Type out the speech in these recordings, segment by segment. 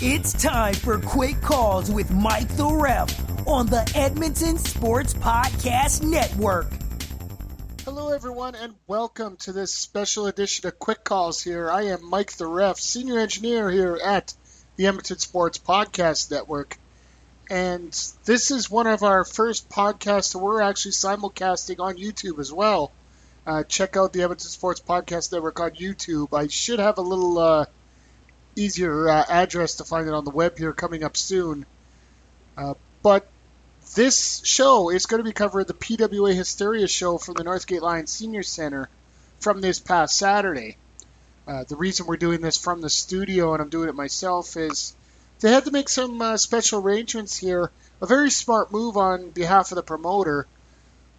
It's time for Quick Calls with Mike the Ref on the Edmonton Sports Podcast Network. Hello, everyone, and welcome to this special edition of Quick Calls here. I am Mike the Ref, senior engineer here at the Edmonton Sports Podcast Network. And this is one of our first podcasts that we're actually simulcasting on YouTube as well. Check out the Edmonton Sports Podcast Network on YouTube. I should have a little easier address to find it on the web here coming up soon. But this show is going to be covering the PWA Hysteria show from the Norgate Lions Senior Centre from this past Saturday. The reason we're doing this from the studio and I'm doing it myself is they had to make some special arrangements here. A very smart move on behalf of the promoter.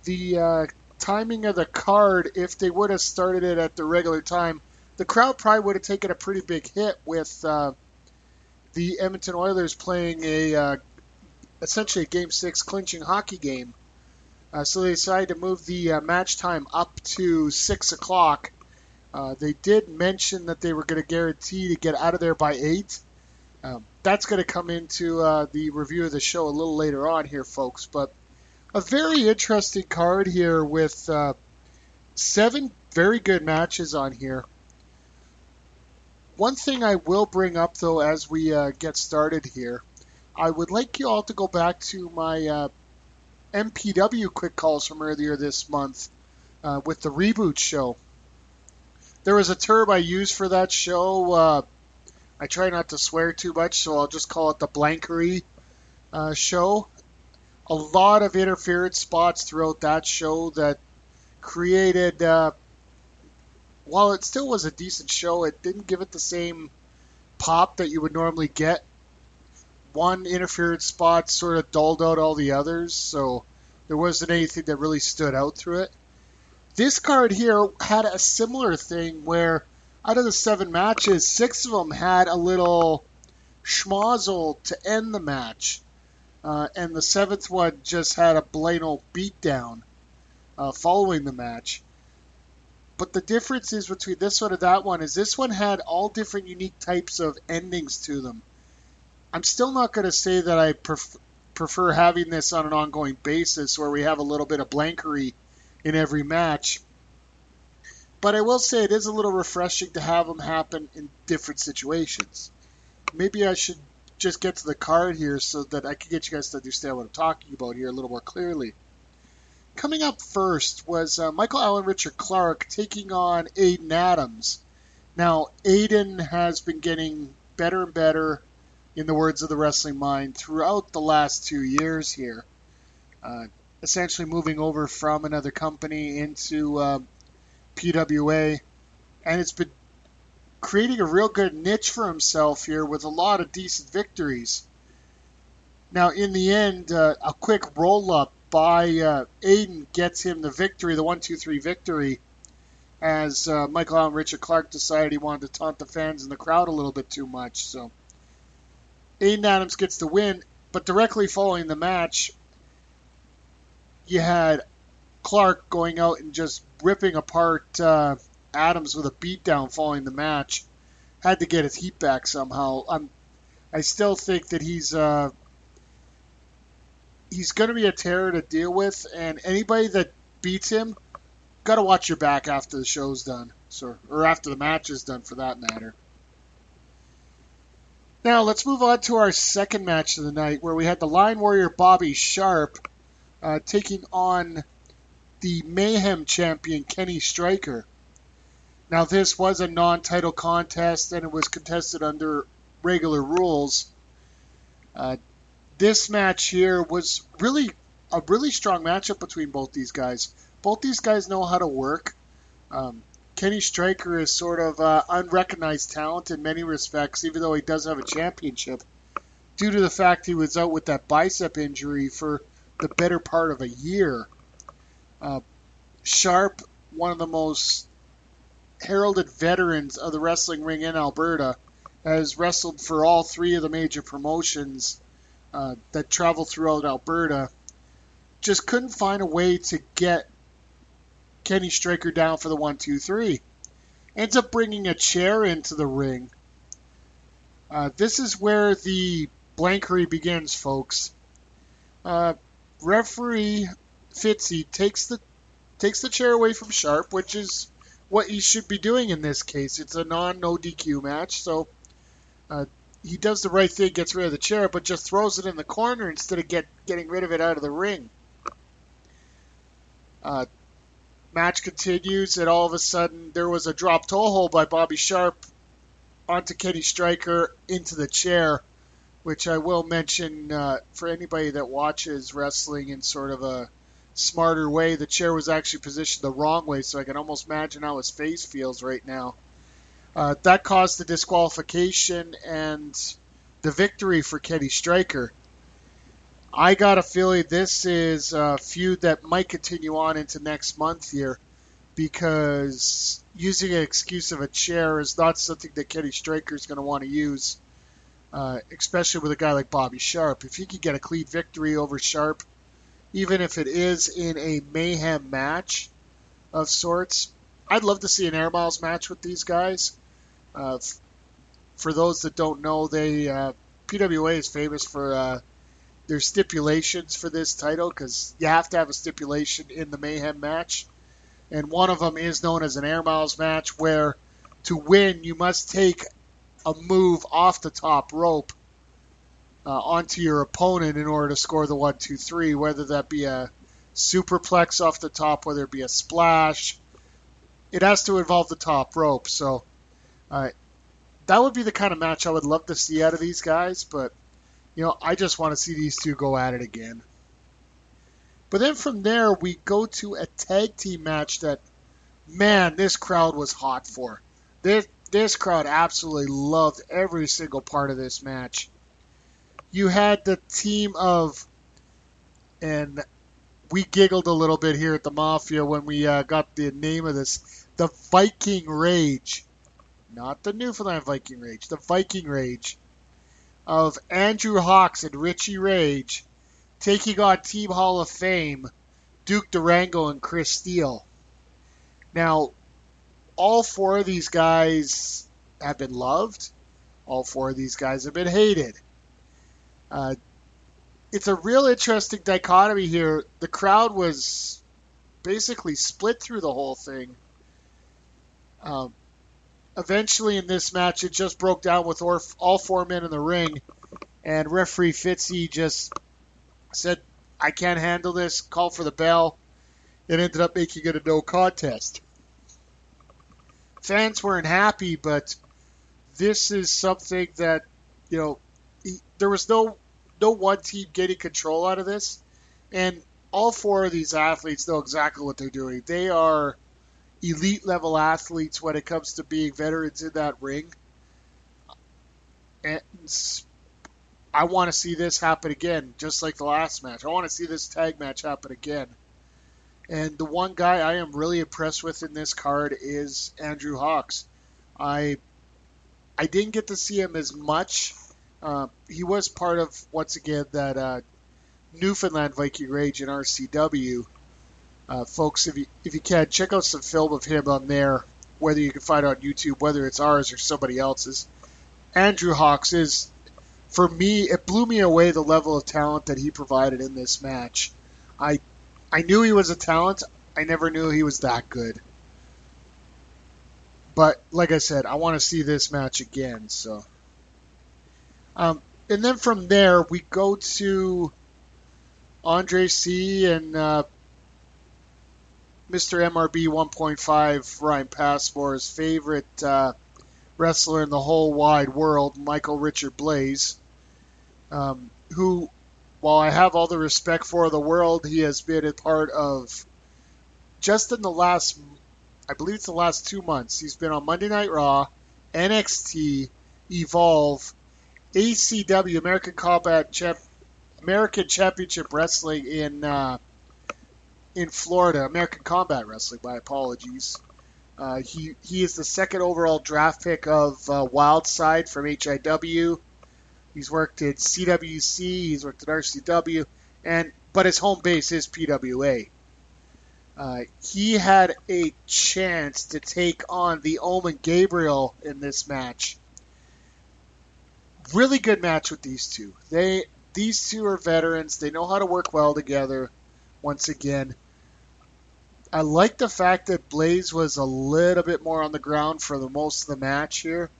The timing of the card, if they would have started it at the regular time, the crowd probably would have taken a pretty big hit with the Edmonton Oilers playing essentially a Game 6 clinching hockey game. So they decided to move the match time up to 6 o'clock. They did mention that they were going to guarantee to get out of there by 8. That's going to come into the review of the show a little later on here, folks. But a very interesting card here with 7 very good matches on here. One thing I will bring up, though, as we get started here, I would like you all to go back to my MPW quick calls from earlier this month with the Reboot show. There was a term I used for that show. I try not to swear too much, so I'll just call it the blankery show. A lot of interference spots throughout that show that created... while it still was a decent show, it didn't give it the same pop that you would normally get. One interference spot sort of dulled out all the others, so there wasn't anything that really stood out through it. This card here had a similar thing where out of the 7 matches, 6 of them had a little schmozzle to end the match. And the 7th one just had a plain old beatdown following the match. But the difference is between this one and that one is this one had all different unique types of endings to them. I'm still not going to say that I prefer having this on an ongoing basis where we have a little bit of blankery in every match. But I will say it is a little refreshing to have them happen in different situations. Maybe I should just get to the card here so that I can get you guys to understand what I'm talking about here a little more clearly. Coming up first was Michael Allen Richard Clarke taking on Aiden Adams. Now, Aiden has been getting better and better, in the words of the Wrestling Mind, throughout the last 2 years here. Essentially moving over from another company into PWA. And it's been creating a real good niche for himself here with a lot of decent victories. Now, in the end, a quick roll-up by Aiden gets him the victory, the 1-2-3 victory, as Michael Allen Richard Clarke decided he wanted to taunt the fans in the crowd a little bit too much. So Aiden Adams gets the win, but directly following the match, you had Clarke going out and just ripping apart Adams with a beatdown following the match. Had to get his heat back somehow. I still think that he's going to be a terror to deal with, and anybody that beats him, got to watch your back after the show's done, or after the match is done, for that matter. Now, let's move on to our second match of the night, where we had the Line Warrior Bobby Sharp taking on the Mayhem champion Kenny Stryker. Now, this was a non-title contest, and it was contested under regular rules. This match here was really a really strong matchup between both these guys. Both these guys know how to work. Kenny Stryker is sort of unrecognized talent in many respects, even though he does have a championship, due to the fact he was out with that bicep injury for the better part of a year. Sharp, one of the most heralded veterans of the wrestling ring in Alberta, has wrestled for all 3 of the major promotions that travel throughout Alberta, just couldn't find a way to get Kenny Stryker down for the 1-2-3. Ends up bringing a chair into the ring. This is where the blankery begins, folks. Referee Fitzy takes the chair away from Sharp, which is what he should be doing in this case. It's a no DQ match, so he does the right thing, gets rid of the chair, but just throws it in the corner instead of getting rid of it out of the ring. Match continues, and all of a sudden there was a drop toe hold by Bobby Sharp onto Kenny Stryker into the chair, which I will mention for anybody that watches wrestling in sort of a smarter way. The chair was actually positioned the wrong way, so I can almost imagine how his face feels right now. That caused the disqualification and the victory for Kenny Stryker. I got a feeling this is a feud that might continue on into next month here, because using an excuse of a chair is not something that Kenny Stryker is going to want to use, especially with a guy like Bobby Sharp. If he could get a clean victory over Sharp, even if it is in a mayhem match of sorts, I'd love to see an Air Miles match with these guys. For those that don't know, PWA is famous for their stipulations for this title, because you have to have a stipulation in the mayhem match. And one of them is known as an Air Miles match, where to win you must take a move off the top rope onto your opponent in order to score the 1, 2, 3, whether that be a superplex off the top, whether it be a splash. It has to involve the top rope. So that would be the kind of match I would love to see out of these guys, but I just want to see these two go at it again. But then from there, we go to a tag team match that, man, this crowd was hot for. This crowd absolutely loved every single part of this match. You had the team of, and we giggled a little bit here at the Mafia when we got the name of this, the Viking Rage. Not the Newfoundland Viking Rage, the Viking Rage of Andrew Hawks and Richie Rage taking on Team Hall of Fame, Duke Durango and Chris Steele. Now, all four of these guys have been loved. All four of these guys have been hated. It's a real interesting dichotomy here. The crowd was basically split through the whole thing. Eventually in this match, it just broke down with all four men in the ring, and referee Fitzy just said, I can't handle this, call for the bell. It ended up making it a no contest. Fans weren't happy, but this is something that, there was no one team getting control out of this, and all four of these athletes know exactly what they're doing. They are elite level athletes when it comes to being veterans in that ring. And I want to see this happen again, just like the last match. I want to see this tag match happen again. And the one guy I am really impressed with in this card is Andrew Hawks. I didn't get to see him as much. He was part of, once again, that Newfoundland Viking Rage in RCW. Folks, if you can, check out some film of him on there, whether you can find it on YouTube, whether it's ours or somebody else's. Andrew Hawks is, for me, it blew me away the level of talent that he provided in this match. I knew he was a talent. I never knew he was that good. But, like I said, I want to see this match again. So, and then from there, we go to Andre C. and Mr. MRB 1.5, Ryan Passmore's favorite wrestler in the whole wide world, Michael Richard Blaze, who, while I have all the respect for the world, he has been a part of, just in the last, I believe it's the last 2 months, he's been on Monday Night Raw, NXT, Evolve, ACW, American Championship Wrestling in Florida, American Combat Wrestling, my apologies. He is the second overall draft pick of Wildside from HIW. He's worked at CWC, he's worked at RCW, but his home base is PWA. He had a chance to take on the Olmec Gabriel in this match. Really good match with these two. These two are veterans. They know how to work well together. Once again, I like the fact that Blaze was a little bit more on the ground for the most of the match here.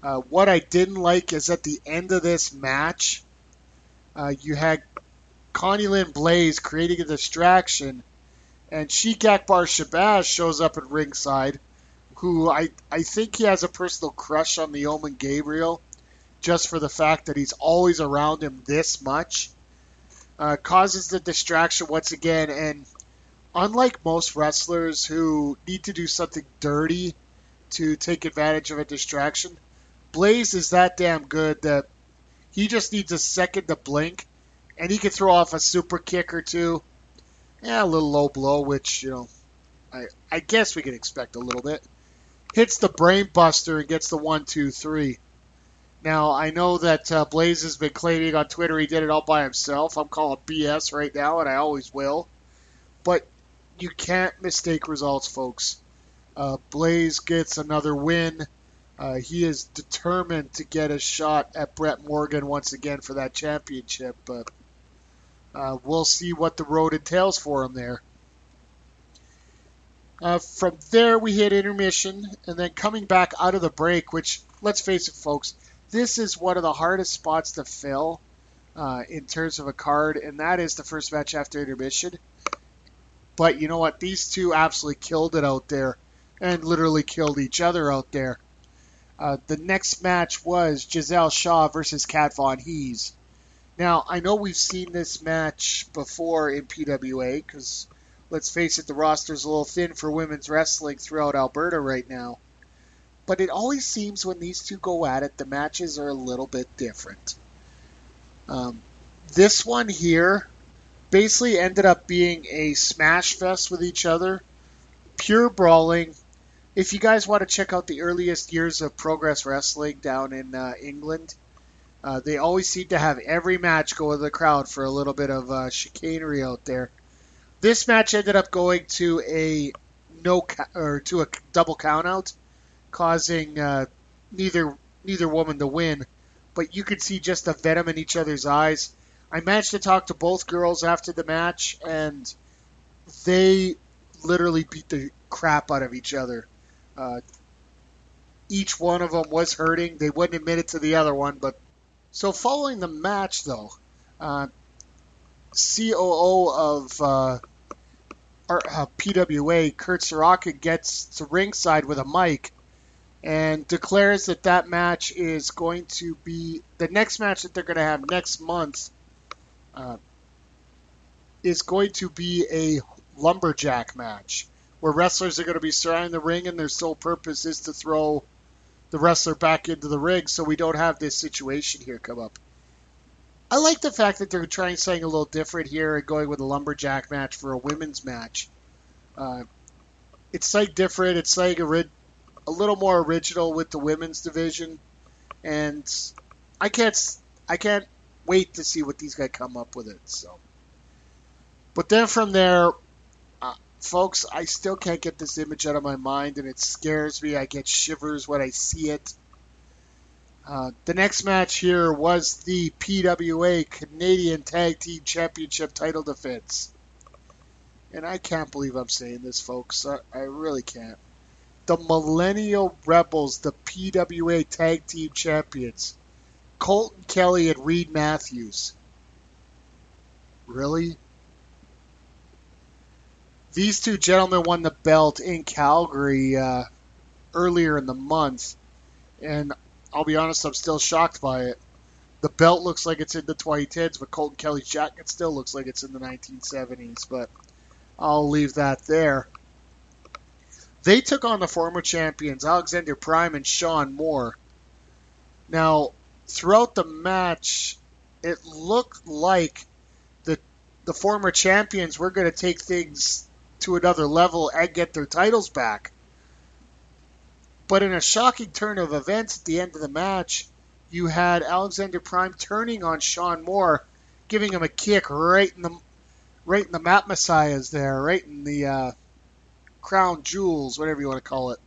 What I didn't like is at the end of this match, you had Connie Lynn Blaze creating a distraction, and Sheik Akbar Shabaz shows up at ringside, who I think he has a personal crush on the Omen Gabriel, just for the fact that he's always around him this much. Causes the distraction once again, and unlike most wrestlers who need to do something dirty to take advantage of a distraction, Blaze is that damn good that he just needs a second to blink, and he can throw off a super kick or two. Yeah, a little low blow, which, I guess we can expect a little bit. Hits the brain buster and gets the 1-2-3. Now, I know that Blaze has been claiming on Twitter he did it all by himself. I'm calling BS right now, and I always will. But you can't mistake results, folks. Blaze gets another win. He is determined to get a shot at Brett Morgan once again for that championship. But we'll see what the road entails for him there. From there, we hit intermission, and then coming back out of the break, which, let's face it, folks, this is one of the hardest spots to fill in terms of a card, and that is the first match after intermission. But you know what? These two absolutely killed it out there and literally killed each other out there. The next match was Giselle Shaw versus Kat Von Hees. Now, I know we've seen this match before in PWA because, let's face it, the roster's a little thin for women's wrestling throughout Alberta right now. But it always seems when these two go at it, the matches are a little bit different. This one here basically ended up being a smash fest with each other. Pure brawling. If you guys want to check out the earliest years of Progress Wrestling down in England, they always seem to have every match go with the crowd for a little bit of chicanery out there. This match ended up going to a double countout, causing neither woman to win. But you could see just the venom in each other's eyes. I managed to talk to both girls after the match, and they literally beat the crap out of each other. Each one of them was hurting. They wouldn't admit it to the other one. But so following the match, though, COO of PWA, Kurt Sorokin, gets to ringside with a mic and declares that match is going to be the next match that they're going to have next month. Is going to be a lumberjack match where wrestlers are going to be surrounding the ring and their sole purpose is to throw the wrestler back into the ring so we don't have this situation here come up. I like the fact that they're trying something a little different here and going with a lumberjack match for a women's match. It's something different. It's something a little more original with the women's division, and I can't wait to see what these guys come up with it. So, but then from there, folks, I still can't get this image out of my mind, and it scares me. I get shivers when I see it. The next match here was the PWA Canadian Tag Team Championship title defense. And I can't believe I'm saying this, folks. I really can't. The Millennial Rebels, the PWA Tag Team Champions. Colton Kelly and Reed Matthews. Really? These two gentlemen won the belt in Calgary earlier in the month. And I'll be honest, I'm still shocked by it. The belt looks like it's in the 2010s, but Colton Kelly's jacket still looks like it's in the 1970s. But I'll leave that there. They took on the former champions, Alexander Prime and Sean Moore. Now, throughout the match, it looked like the former champions were going to take things to another level and get their titles back. But in a shocking turn of events at the end of the match, you had Alexander Prime turning on Sean Moore, giving him a kick right in the Mat Messiahs there, right in the crown jewels, whatever you want to call it.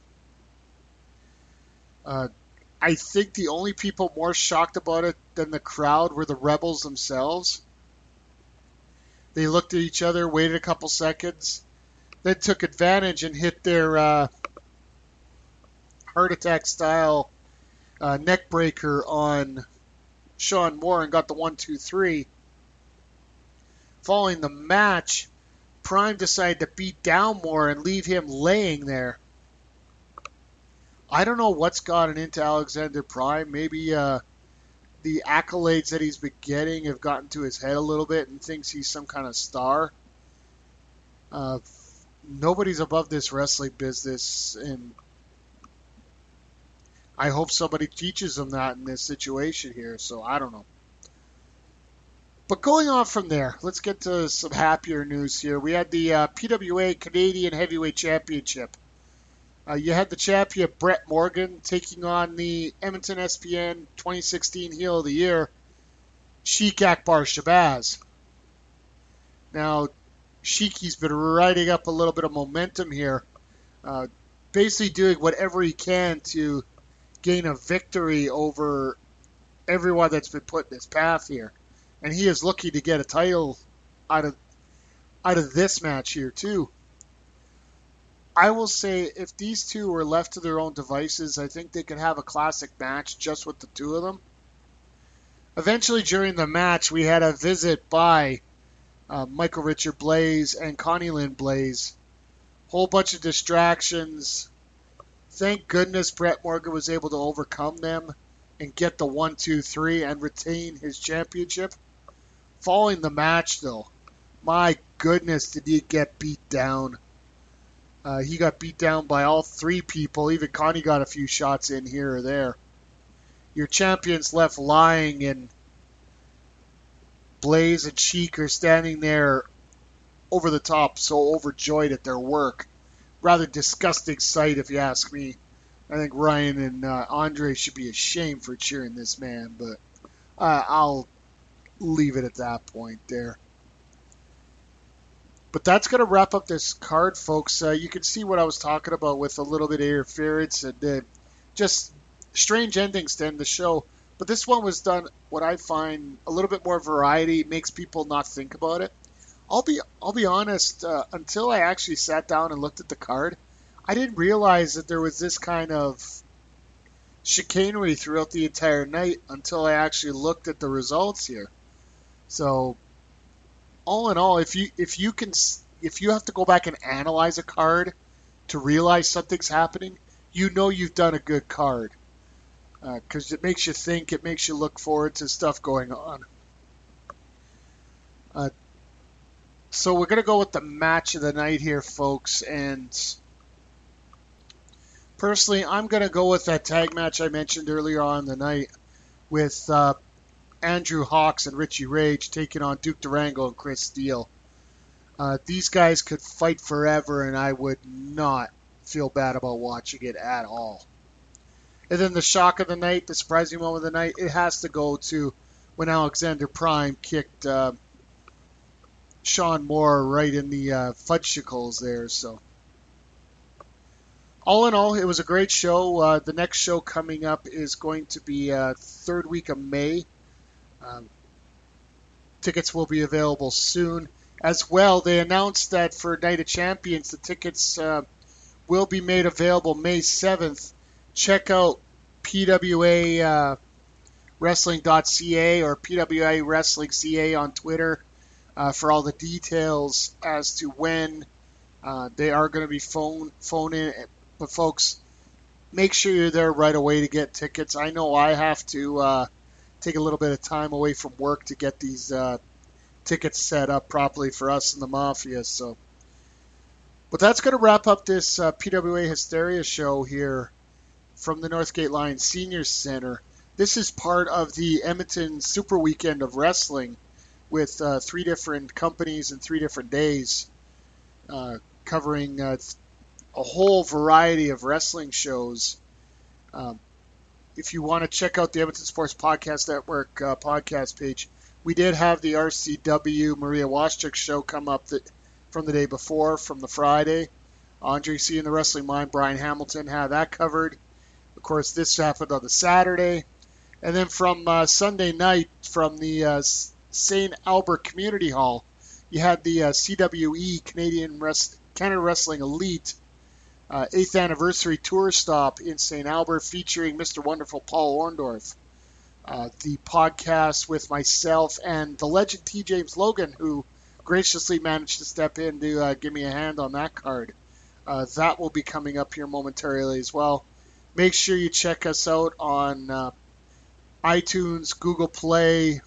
I think the only people more shocked about it than the crowd were the Rebels themselves. They looked at each other, waited a couple seconds, then took advantage and hit their heart attack style neck breaker on Sean Moore and got the 1-2-3. Following the match, Prime decided to beat down Moore and leave him laying there. I don't know what's gotten into Alexander Prime. Maybe the accolades that he's been getting have gotten to his head a little bit and thinks he's some kind of star. Nobody's above this wrestling business, and I hope somebody teaches him that in this situation here, so I don't know. But going on from there, let's get to some happier news here. We had the PWA Canadian Heavyweight Championship. You had the champion Brett Morgan taking on the Edmonton SPN 2016 Heel of the Year, Sheik Akbar Shabaz. Now, Sheiky's been riding up a little bit of momentum here, basically doing whatever he can to gain a victory over everyone that's been put in his path here. And he is looking to get a title out of this match here, too. I will say, if these two were left to their own devices, I think they could have a classic match just with the two of them. Eventually, during the match, we had a visit by Michael Richard Blaze and Connie Lynn Blaze. Whole bunch of distractions. Thank goodness Brett Morgan was able to overcome them and get the 1-2-3 and retain his championship. Following the match, though, my goodness, did he get beat down. He got beat down by all three people. Even Connie got a few shots in here or there. Your champions left lying, and Blaze and Sheik are standing there over the top, so overjoyed at their work. Rather disgusting sight, if you ask me. I think Ryan and Andre should be ashamed for cheering this man, but I'll leave it at that point there. But that's going to wrap up this card, folks. You can see what I was talking about with a little bit of interference and just strange endings to end the show. But this one was done, what I find, a little bit more variety, makes people not think about it. I'll be honest, until I actually sat down and looked at the card, I didn't realize that there was this kind of chicanery throughout the entire night until I actually looked at the results here. So, all in all, if you have to go back and analyze a card to realize something's happening, you know you've done a good card. Because it makes you think, it makes you look forward to stuff going on. So we're going to go with the match of the night here, folks. And personally, I'm going to go with that tag match I mentioned earlier on in the night with Andrew Hawks and Richie Rage taking on Duke Durango and Chris Steele. These guys could fight forever, and I would not feel bad about watching it at all. And then the shock of the night, the surprising moment of the night, it has to go to when Alexander Prime kicked Sean Moore right in the fudgesicles there. So, all in all, it was a great show. The next show coming up is going to be third week of May. Tickets will be available soon. As well, they announced that for Night of Champions, the tickets will be made available May 7th. Check out PWA Wrestling.ca or PWA Wrestling CA on Twitter for all the details as to when they are going to be phone in. But folks, make sure you're there right away to get tickets. I know I have to take a little bit of time away from work to get these tickets set up properly for us in the Mafia. So, but that's going to wrap up this PWA Hysteria show here from the Norgate Lions Senior Centre. This is part of the Edmonton Super Weekend of Wrestling with 3 different companies and 3 different days covering a whole variety of wrestling shows. If you want to check out the Edmonton Sports Podcast Network podcast page, we did have the RCW Maria Washchuk show come up from the day before, from the Friday. Andre C. and the Wrestling Mind, Brian Hamilton had that covered. Of course, this happened on the Saturday. And then from Sunday night, from the St. Albert Community Hall, you had the CWE, Canada Wrestling Elite 8th Anniversary Tour Stop in St. Albert featuring Mr. Wonderful Paul Orndorff. The podcast with myself and the legend T. James Logan, who graciously managed to step in to give me a hand on that card. That will be coming up here momentarily as well. Make sure you check us out on iTunes, Google Play.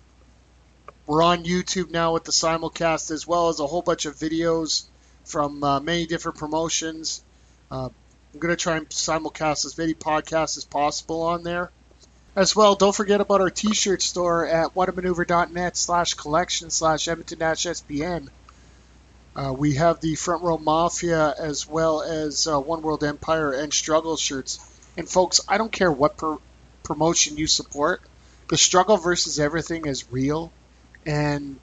We're on YouTube now with the simulcast, as well as a whole bunch of videos from many different promotions. I'm going to try and simulcast as many podcasts as possible on there. As well, don't forget about our t-shirt store at whatamaneuver.net/collection/Edmonton-SPN. We have the Front Row Mafia as well as One World Empire and Struggle shirts. And folks, I don't care what promotion you support. The Struggle versus Everything is real, and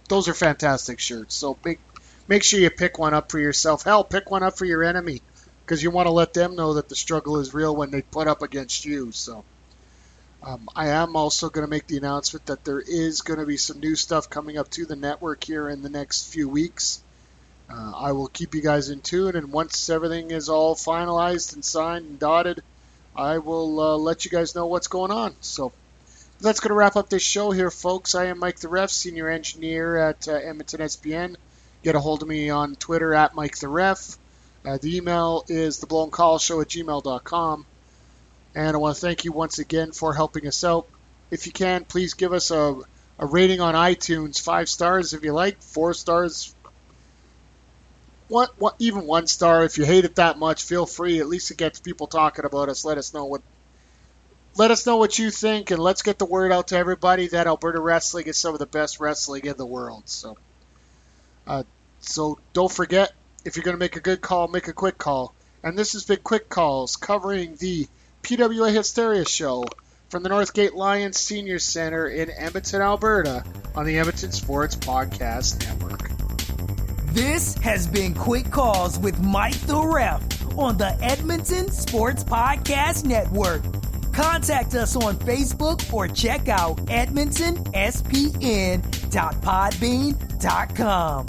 those are fantastic shirts. So make sure you pick one up for yourself. Hell, pick one up for your enemy, because you want to let them know that the struggle is real when they put up against you. So I am also going to make the announcement that there is going to be some new stuff coming up to the network here in the next few weeks. I will keep you guys in tune, and once everything is all finalized and signed and dotted, I will let you guys know what's going on. So that's going to wrap up this show here, folks. I am Mike the Ref, Senior Engineer at Edmonton SPN. Get a hold of me on Twitter at Mike the Ref. The email is theblowncallshow@gmail.com. And I want to thank you once again for helping us out. If you can, please give us a rating on iTunes. 5 stars if you like, 4 stars, even 1 star. If you hate it that much, feel free. At least it gets people talking about us. Let us know what you think, and let's get the word out to everybody that Alberta wrestling is some of the best wrestling in the world. So don't forget, if you're going to make a good call, make a quick call. And this has been Quick Calls covering the PWA Hysteria show from the Norgate Lions Senior Centre in Edmonton, Alberta, on the Edmonton Sports Podcast Network. This has been Quick Calls with Mike the Ref on the Edmonton Sports Podcast Network. Contact us on Facebook or check out edmontonspn.podbean.com.